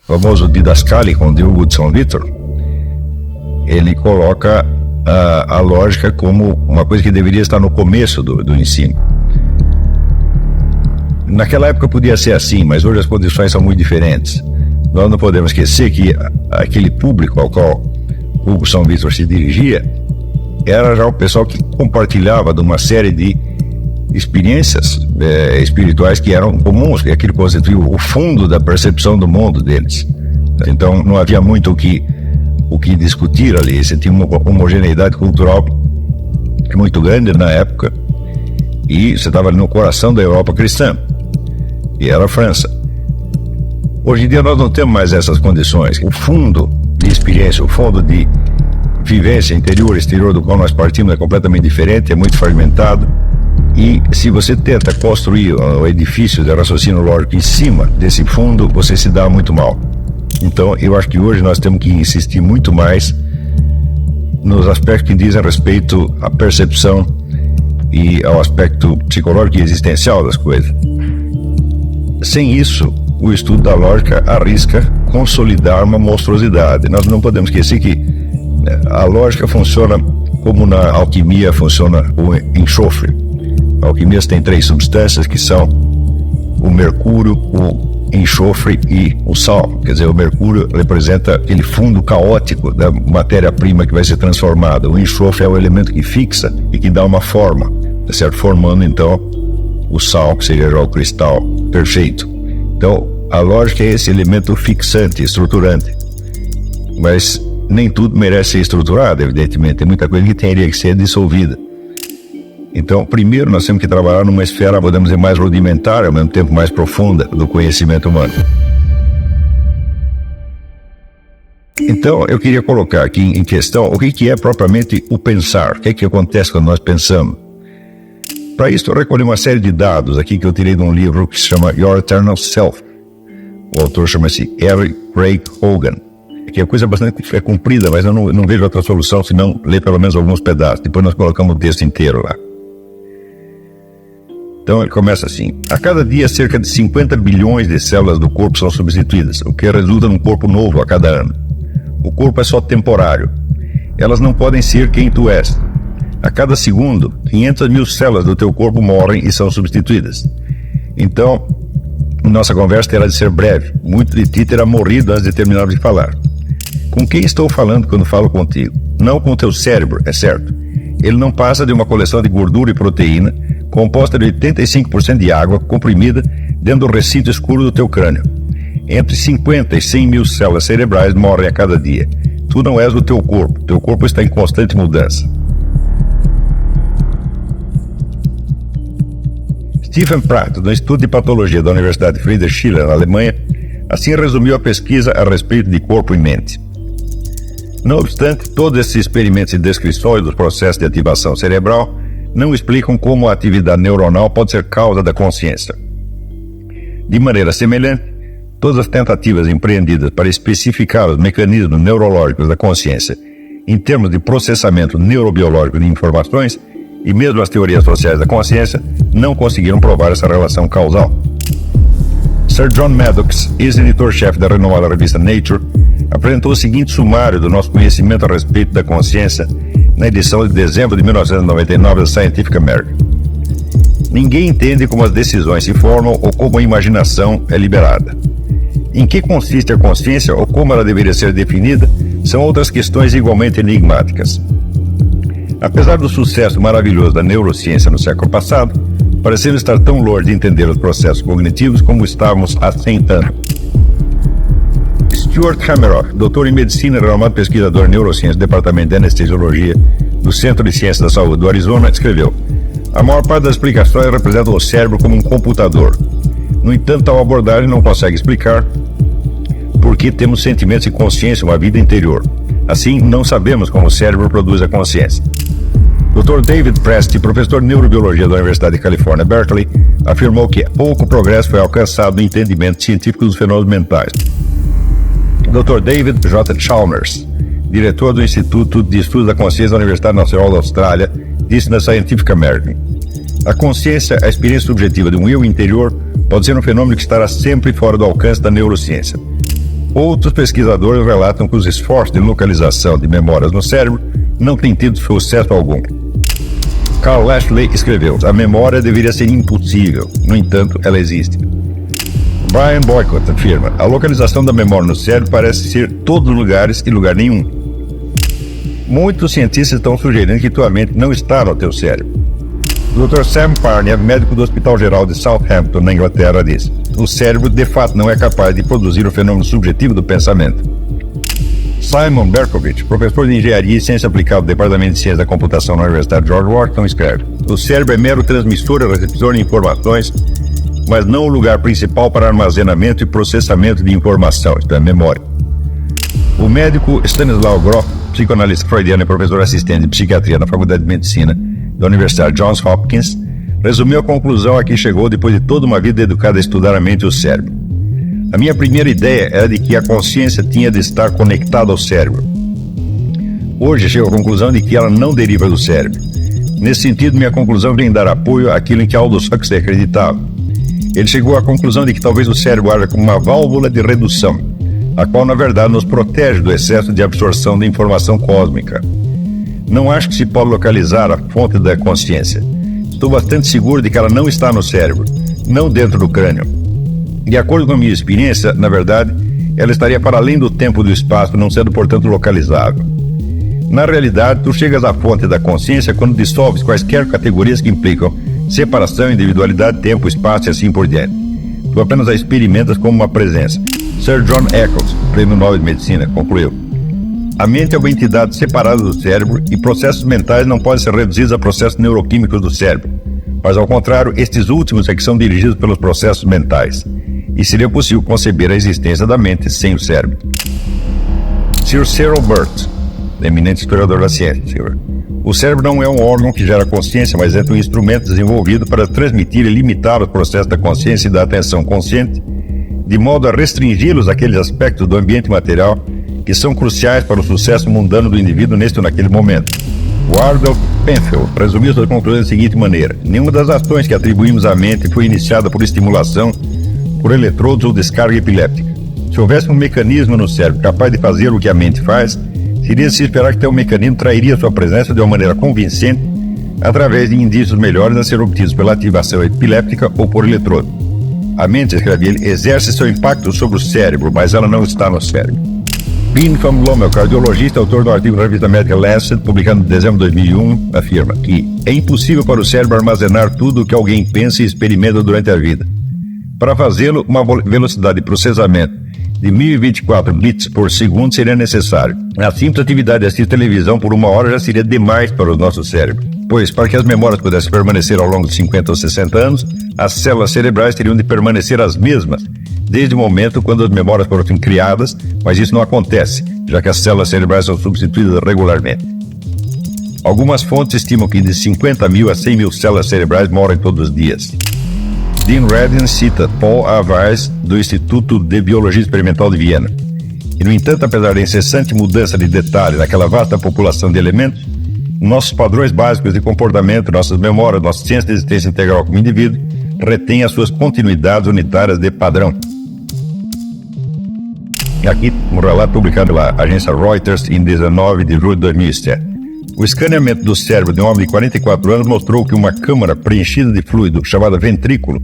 famoso Didascalicon de Hugo de São Vítor, ele coloca a lógica como uma coisa que deveria estar no começo do ensino. Naquela época podia ser assim, mas hoje as condições são muito diferentes. Nós não podemos esquecer que aquele público ao qual Hugo São Vítor se dirigia era já o pessoal que compartilhava de uma série de experiências espirituais que eram comuns, que aquilo constituía o fundo da percepção do mundo deles. Então não havia muito o que discutir ali. Você tinha uma homogeneidade cultural muito grande na época, e você estava ali no coração da Europa cristã, e era a França. Hoje em dia nós não temos mais essas condições. O fundo de experiência, o fundo de vivência interior e exterior do qual nós partimos é completamente diferente, é muito fragmentado, e se você tenta construir o edifício de raciocínio lógico em cima desse fundo, você se dá muito mal. Então eu acho que hoje nós temos que insistir muito mais nos aspectos que dizem respeito à percepção e ao aspecto psicológico e existencial das coisas. Sem isso, o estudo da lógica arrisca consolidar uma monstruosidade. Nós não podemos esquecer que a lógica funciona como na alquimia funciona o enxofre. A alquimia tem 3 substâncias que são o mercúrio, o enxofre e o sal. Quer dizer, o mercúrio representa aquele fundo caótico da matéria-prima que vai ser transformada. O enxofre é o elemento que fixa e que dá uma forma, tá certo? Formando então o sal, que seria já o cristal perfeito. Então a lógica é esse elemento fixante, estruturante, mas nem tudo merece ser estruturado, evidentemente. Tem muita coisa que teria que ser dissolvida. Então, primeiro nós temos que trabalhar numa esfera, podemos dizer, mais rudimentar, ao mesmo tempo mais profunda do conhecimento humano. Então, eu queria colocar aqui em questão o que é propriamente o pensar, o que acontece quando nós pensamos. Para isso, eu recolhi uma série de dados aqui que eu tirei de um livro que se chama Your Eternal Self. O autor chama-se Eric Craig Hogan. Que é coisa bastante comprida, mas eu não vejo outra solução senão ler pelo menos alguns pedaços. Depois nós colocamos o texto inteiro lá. Então ele começa assim: a cada dia cerca de 50 bilhões de células do corpo são substituídas, o que resulta num corpo novo a cada ano. O corpo é só temporário. Elas não podem ser quem tu és. A cada segundo, 500 mil células do teu corpo morrem e são substituídas. Então, nossa conversa terá de ser breve. Muito de ti terá morrido antes de terminarmos de falar. Com quem estou falando quando falo contigo? Não com o teu cérebro, é certo. Ele não passa de uma coleção de gordura e proteína, composta de 85% de água comprimida dentro do recinto escuro do teu crânio. Entre 50 e 100 mil células cerebrais morrem a cada dia. Tu não és o teu corpo está em constante mudança. Stephen Pratt, do Instituto de Patologia da Universidade Friedrich Schiller, na Alemanha, assim resumiu a pesquisa a respeito de corpo e mente. Não obstante, todos esses experimentos e descrições dos processos de ativação cerebral não explicam como a atividade neuronal pode ser causa da consciência. De maneira semelhante, todas as tentativas empreendidas para especificar os mecanismos neurológicos da consciência em termos de processamento neurobiológico de informações e mesmo as teorias sociais da consciência não conseguiram provar essa relação causal. Sir John Maddox, ex-editor-chefe da renomada revista Nature, apresentou o seguinte sumário do nosso conhecimento a respeito da consciência na edição de dezembro de 1999 da Scientific American. Ninguém entende como as decisões se formam ou como a imaginação é liberada. Em que consiste a consciência ou como ela deveria ser definida são outras questões igualmente enigmáticas. Apesar do sucesso maravilhoso da neurociência no século passado, parecemos estar tão longe de entender os processos cognitivos como estávamos há 100 anos. Stuart Hammerhoff, doutor em medicina e renomado pesquisador em neurociência do Departamento de Anestesiologia do Centro de Ciências da Saúde do Arizona, escreveu: a maior parte das explicações representam o cérebro como um computador. No entanto, tal abordagem não consegue explicar por que temos sentimentos e consciência uma vida interior. Assim, não sabemos como o cérebro produz a consciência. Dr. David Presti, professor de neurobiologia da Universidade de Califórnia, Berkeley, afirmou que pouco progresso foi alcançado no entendimento científico dos fenômenos mentais. Dr. David J. Chalmers, diretor do Instituto de Estudos da Consciência da Universidade Nacional da Austrália, disse na Scientific American: a consciência, a experiência subjetiva de um eu interior, pode ser um fenômeno que estará sempre fora do alcance da neurociência. Outros pesquisadores relatam que os esforços de localização de memórias no cérebro não têm tido sucesso algum. Carl Lashley escreveu: a memória deveria ser impossível, no entanto, ela existe. Brian Boycott afirma: a localização da memória no cérebro parece ser todos os lugares e lugar nenhum. Muitos cientistas estão sugerindo que tua mente não está no teu cérebro. O Dr. Sam Parnia, médico do Hospital Geral de Southampton, na Inglaterra, diz: o cérebro de fato não é capaz de produzir o fenômeno subjetivo do pensamento. Simon Berkovich, professor de Engenharia e Ciência Aplicada do Departamento de Ciência da Computação na Universidade George Washington, escreve: o cérebro é mero transmissor e receptor de informações, mas não o lugar principal para armazenamento e processamento de informação, isto é, memória. O médico Stanislaw Grof, psicoanalista freudiano e professor assistente de psiquiatria na Faculdade de Medicina da Universidade Johns Hopkins, resumiu a conclusão a que chegou depois de toda uma vida dedicada a estudar a mente e o cérebro. A minha primeira ideia era de que a consciência tinha de estar conectada ao cérebro. Hoje chego à conclusão de que ela não deriva do cérebro. Nesse sentido, minha conclusão vem dar apoio àquilo em que Aldous Huxley acreditava. Ele chegou à conclusão de que talvez o cérebro haja como uma válvula de redução, a qual na verdade nos protege do excesso de absorção de informação cósmica. Não acho que se pode localizar a fonte da consciência. Estou bastante seguro de que ela não está no cérebro, não dentro do crânio. De acordo com a minha experiência, na verdade, ela estaria para além do tempo e do espaço, não sendo, portanto, localizável. Na realidade, tu chegas à fonte da consciência quando dissolves quaisquer categorias que implicam separação, individualidade, tempo, espaço e assim por diante. Tu apenas a experimentas como uma presença. Sir John Eccles, Prêmio Nobel de Medicina, concluiu: a mente é uma entidade separada do cérebro e processos mentais não podem ser reduzidos a processos neuroquímicos do cérebro, mas ao contrário, estes últimos é que são dirigidos pelos processos mentais, e seria possível conceber a existência da mente sem o cérebro. Sir Cyril Burt, eminente historiador da ciência: o cérebro não é um órgão que gera consciência, mas é um instrumento desenvolvido para transmitir e limitar os processos da consciência e da atenção consciente, de modo a restringi-los àqueles aspectos do ambiente material que são cruciais para o sucesso mundano do indivíduo neste ou naquele momento. Wardell Penfield resumiu suas conclusões da seguinte maneira: nenhuma das ações que atribuímos à mente foi iniciada por estimulação, por eletrodos ou descarga epiléptica. Se houvesse um mecanismo no cérebro capaz de fazer o que a mente faz, seria de se esperar que tal mecanismo trairia sua presença de uma maneira convincente através de indícios melhores a ser obtidos pela ativação epiléptica ou por eletrodo. A mente, escreve ele, exerce seu impacto sobre o cérebro, mas ela não está no cérebro. Glenn van Lommel, cardiologista, autor do artigo na revista médica Lancet, publicado em dezembro de 2001, afirma que é impossível para o cérebro armazenar tudo o que alguém pensa e experimenta durante a vida. Para fazê-lo, uma velocidade de processamento de 1024 bits por segundo seria necessário. A simples atividade de assistir televisão por 1 hora já seria demais para o nosso cérebro, pois para que as memórias pudessem permanecer ao longo de 50 ou 60 anos, as células cerebrais teriam de permanecer as mesmas, desde o momento quando as memórias foram criadas, mas isso não acontece, já que as células cerebrais são substituídas regularmente. Algumas fontes estimam que de 50 mil a 100 mil células cerebrais morrem todos os dias. Dean Radin cita Paul A. Weiss, do Instituto de Biologia Experimental de Viena. E, no entanto, apesar da incessante mudança de detalhe daquela vasta população de elementos, nossos padrões básicos de comportamento, nossas memórias, nossa ciência de existência integral como indivíduo, retêm as suas continuidades unitárias de padrão. Aqui, um relato publicado pela agência Reuters em 19 de julho de 2007. O escaneamento do cérebro de um homem de 44 anos mostrou que uma câmara preenchida de fluido, chamada ventrículo,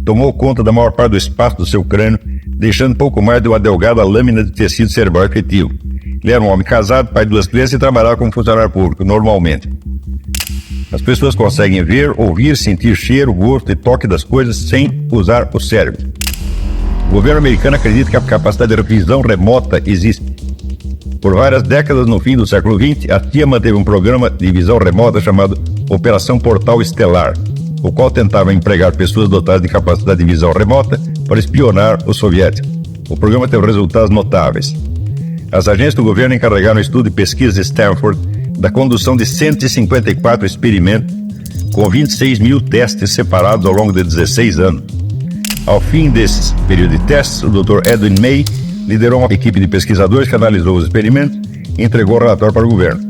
tomou conta da maior parte do espaço do seu crânio, deixando pouco mais de uma delgada lâmina de tecido cerebral efetivo. Ele era um homem casado, pai de 2 crianças e trabalhava como funcionário público, normalmente. As pessoas conseguem ver, ouvir, sentir cheiro, gosto e toque das coisas sem usar o cérebro. O governo americano acredita que a capacidade de visão remota existe. Por várias décadas, no fim do século XX, a CIA manteve um programa de visão remota chamado Operação Portal Estelar, o qual tentava empregar pessoas dotadas de capacidade de visão remota para espionar os soviéticos. O programa teve resultados notáveis. As agências do governo encarregaram o estudo de pesquisa de Stanford da condução de 154 experimentos com 26 mil testes separados ao longo de 16 anos. Ao fim desse período de testes, o Dr. Edwin May liderou uma equipe de pesquisadores que analisou os experimentos e entregou o relatório para o governo.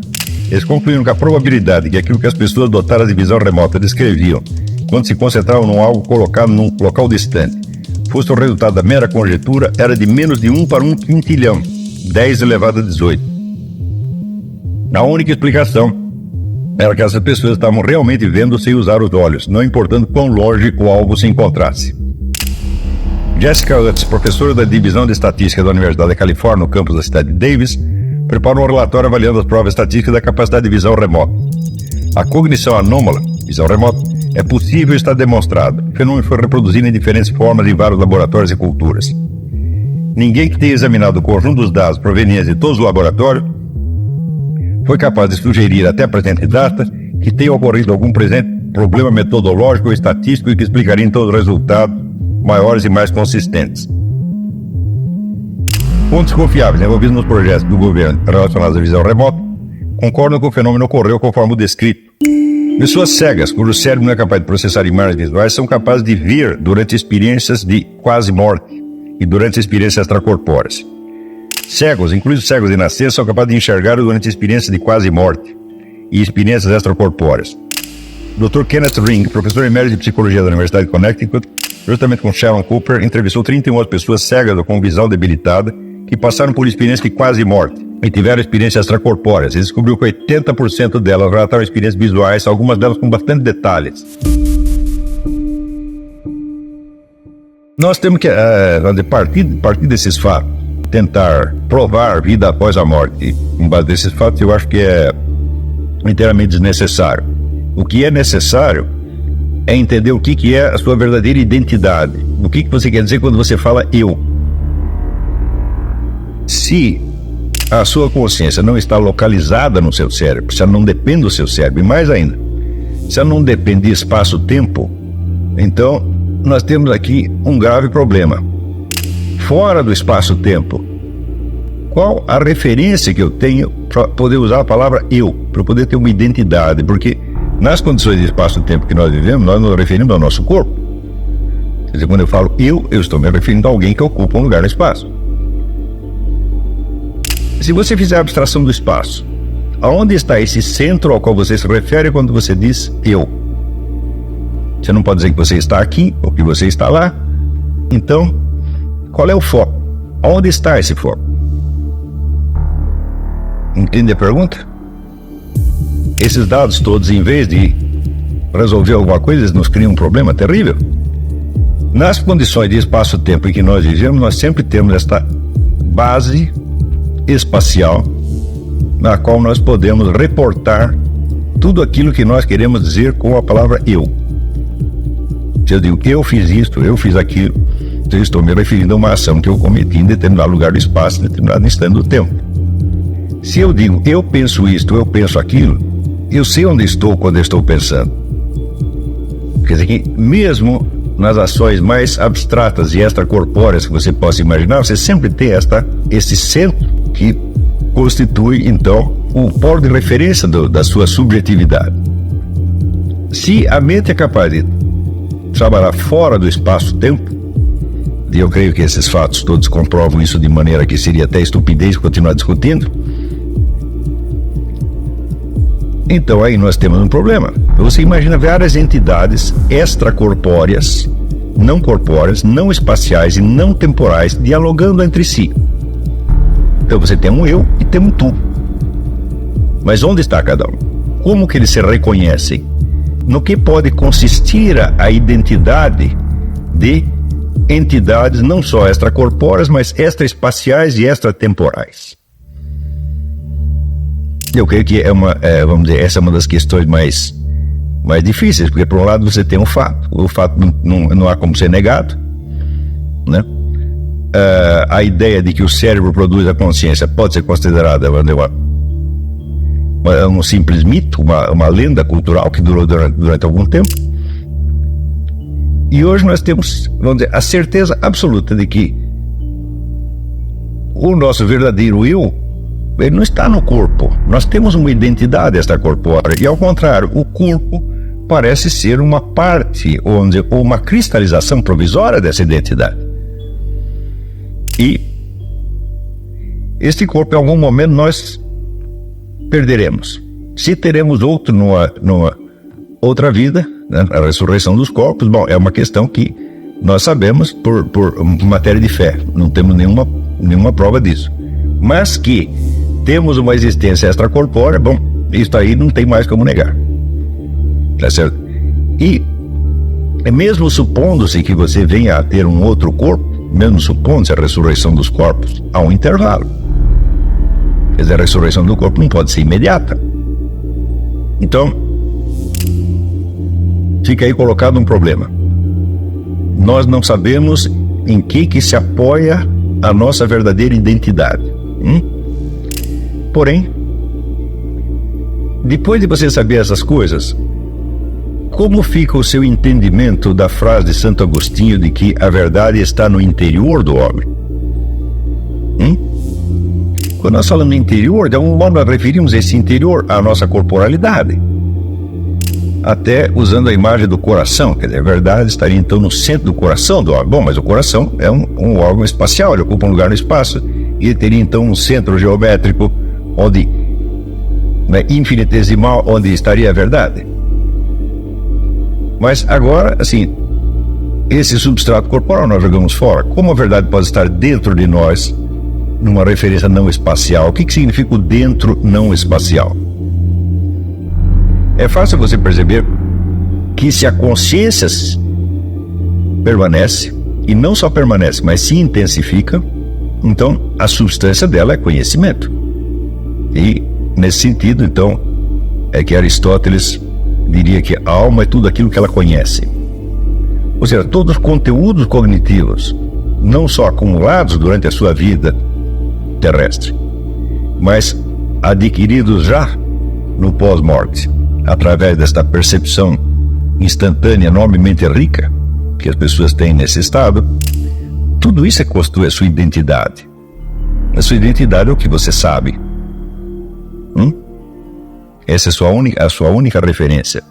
Eles concluíram que a probabilidade de que aquilo que as pessoas dotadas de visão remota descreviam quando se concentravam em algo colocado num local distante fosse o resultado da mera conjetura, era de menos de 1 para 1 quintilhão, 10 elevado a 18. A única explicação era que essas pessoas estavam realmente vendo sem usar os olhos, não importando quão longe o alvo se encontrasse. Jessica Utz, professora da Divisão de Estatística da Universidade da Califórnia, no campus da cidade de Davis, preparou um relatório avaliando as provas estatísticas da capacidade de visão remota. A cognição anômala, visão remota, é possível e está demonstrada. O fenômeno foi reproduzido em diferentes formas em vários laboratórios e culturas. Ninguém que tenha examinado o conjunto dos dados provenientes de todos os laboratórios foi capaz de sugerir até a presente data que tenha ocorrido algum problema metodológico ou estatístico e que explicaria então os resultados maiores e mais consistentes. Fontes confiáveis envolvidos nos projetos do governo relacionados à visão remota concordam que o fenômeno ocorreu conforme o descrito. Pessoas cegas, cujo cérebro não é capaz de processar imagens visuais, são capazes de ver durante experiências de quase morte e durante experiências extracorpóreas. Cegos, incluindo cegos de nascença, são capazes de enxergar durante experiências de quase morte e experiências extracorpóreas. Dr. Kenneth Ring, professor emérito de psicologia da Universidade de Connecticut, juntamente com Sharon Cooper, entrevistou 31 outras pessoas cegas ou com visão debilitada que passaram por experiências de quase morte e tiveram experiências extracorpóreas. Ele descobriu que 80% delas relataram experiências visuais, algumas delas com bastante detalhes. Nós temos que, a partir desses fatos, tentar provar vida após a morte. E, com base nesses fatos, eu acho que é inteiramente desnecessário. O que é necessário é entender o que é a sua verdadeira identidade. O que você quer dizer quando você fala eu. Se a sua consciência não está localizada no seu cérebro, se ela não depende do seu cérebro, e mais ainda, se ela não depende de espaço-tempo, então nós temos aqui um grave problema. Fora do espaço-tempo, qual a referência que eu tenho para poder usar a palavra eu, para poder ter uma identidade? Porque nas condições de espaço-tempo que nós vivemos, nós nos referimos ao nosso corpo. Quer dizer, quando eu falo eu estou me referindo a alguém que ocupa um lugar no espaço. Se você fizer a abstração do espaço, aonde está esse centro ao qual você se refere quando você diz eu? Você não pode dizer que você está aqui ou que você está lá. Então, qual é o foco? Onde está esse foco? Entende a pergunta? Esses dados todos, em vez de resolver alguma coisa, eles nos criam um problema terrível. Nas condições de espaço-tempo em que nós vivemos, nós sempre temos esta base espacial na qual nós podemos reportar tudo aquilo que nós queremos dizer com a palavra eu. Se eu digo eu fiz isto, eu fiz aquilo, eu estou me referindo a uma ação que eu cometi em determinado lugar do espaço, em determinado instante do tempo. Se eu digo eu penso isto, eu penso aquilo, eu sei onde estou quando eu estou pensando. Quer dizer que mesmo nas ações mais abstratas e extracorpóreas que você possa imaginar, você sempre tem esse centro que constitui, então, o polo de referência da sua subjetividade. Se a mente é capaz de trabalhar fora do espaço-tempo, e eu creio que esses fatos todos comprovam isso de maneira que seria até estupidez continuar discutindo, então aí nós temos um problema. Você imagina várias entidades extracorpóreas, não corpóreas, não espaciais e não temporais dialogando entre si. Então você tem um eu e tem um tu. Mas onde está cada um? Como que eles se reconhecem? No que pode consistir a identidade de entidades não só extracorpóreas, mas extraespaciais e extratemporais? Eu creio que vamos dizer, essa é uma das questões mais difíceis, porque por um lado você tem um fato, o fato não há como ser negado, né? A ideia de que o cérebro produz a consciência pode ser considerada um simples mito, uma lenda cultural que durou durante algum tempo. E hoje nós temos, vamos dizer, a certeza absoluta de que o nosso verdadeiro eu, ele não está no corpo. Nós temos uma identidade extracorpórea e, ao contrário, o corpo parece ser uma parte, ou uma cristalização provisória dessa identidade. E este corpo, em algum momento, nós perderemos. Se teremos outro numa outra vida, né, a ressurreição dos corpos, bom, é uma questão que Nós sabemos por matéria de fé, não temos nenhuma prova disso. Mas que temos uma existência extracorpórea, bom, isso aí não tem mais como negar. Tá certo? E mesmo supondo-se que você venha a ter um outro corpo, mesmo supondo-se a ressurreição dos corpos, há um intervalo. Quer dizer, a ressurreição do corpo não pode ser imediata. Então, fica aí colocado um problema. Nós não sabemos em que se apoia a nossa verdadeira identidade. Porém, depois de você saber essas coisas, como fica o seu entendimento da frase de Santo Agostinho de que a verdade está no interior do homem? Quando nós falamos interior, de algum modo nós referimos esse interior à nossa corporalidade. Até usando a imagem do coração, quer dizer, a verdade estaria então no centro do coração do homem. Bom, mas o coração é um órgão espacial, ele ocupa um lugar no espaço, e ele teria então um centro geométrico onde, infinitesimal, onde estaria a verdade. Mas agora, assim, esse substrato corporal nós jogamos fora. Como a verdade pode estar dentro de nós, numa referência não espacial? O que significa o dentro não espacial? É fácil você perceber que se a consciência permanece, e não só permanece, mas se intensifica, então a substância dela é conhecimento. E nesse sentido, então, é que Aristóteles diria que a alma é tudo aquilo que ela conhece. Ou seja, todos os conteúdos cognitivos, não só acumulados durante a sua vida terrestre, mas adquiridos já no pós-morte, através desta percepção instantânea, enormemente rica, que as pessoas têm nesse estado, tudo isso constitui a sua identidade. A sua identidade é o que você sabe. Essa é a sua única referência.